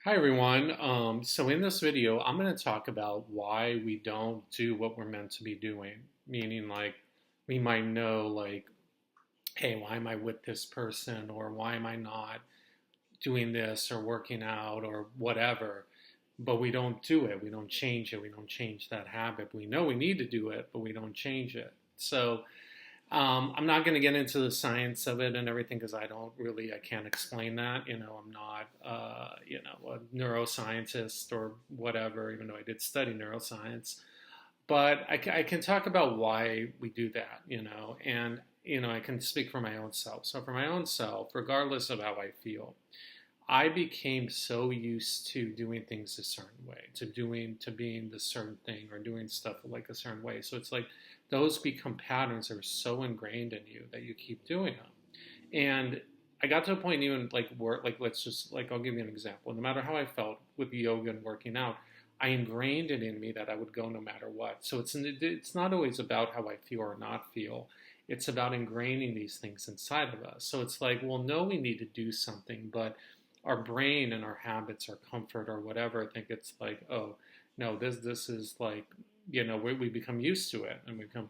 Hi everyone. So in this video, I'm going to talk about why we don't do what we're meant to be doing. Meaning, like, we might know, like, hey, why am I with this person, or why am I not doing this, or working out, or whatever. But we don't do it. We don't change it. We don't change that habit. We know we need to do it, but we don't change it. I'm not going to get into the science of it and everything because I can't explain that. I'm not, a neuroscientist or whatever, even though I did study neuroscience. But I can talk about why we do that, and, I can speak for my own self. So for my own self, regardless of how I feel, I became so used to doing things a certain way, to being the certain thing or doing stuff like a certain way. So it's like those become patterns that are so ingrained in you that you keep doing them. And I got to a point even like work, like let's just like I'll give you an example. No matter how I felt with yoga and working out, I ingrained it in me that I would go no matter what. So it's not always about how I feel or not feel. It's about ingraining these things inside of us. So it's like, well, no, we need to do something, but our brain and our habits, our comfort or whatever, think it's like, oh, no, this is like, we become used to it and we become,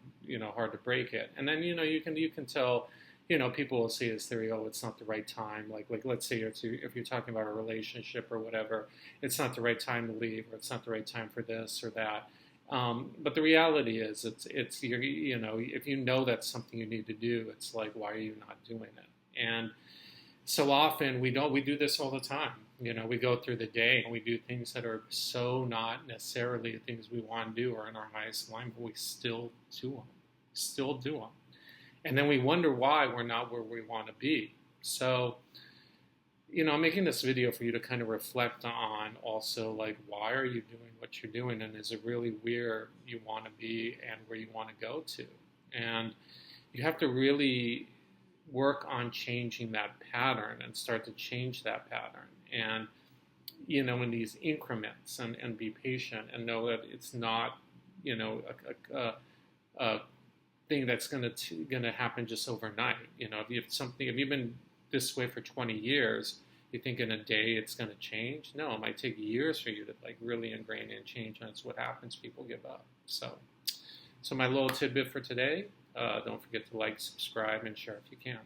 hard to break it. And then, you can tell, people will see this theory, oh, it's not the right time. Like let's say if you're talking about a relationship or whatever, it's not the right time to leave, or it's not the right time for this or that. But the reality is, it's if you know that's something you need to do, it's like, why are you not doing it? And so often we do this all the time. We go through the day and we do things that are so not necessarily the things we want to do or in our highest alignment, but we still do them. And then we wonder why we're not where we want to be. So, I'm making this video for you to kind of reflect on also, like, why are you doing what you're doing? And is it really where you want to be and where you want to go to? And you have to really work on changing that pattern and start to change that pattern. And, in these increments, and be patient and know that it's not, a thing that's gonna happen just overnight. If you've been this way for 20 years, you think in a day it's gonna change? No, it might take years for you to like really ingrain and change, and that's what happens. People give up. So my little tidbit for today. Don't forget to like, subscribe, and share if you can.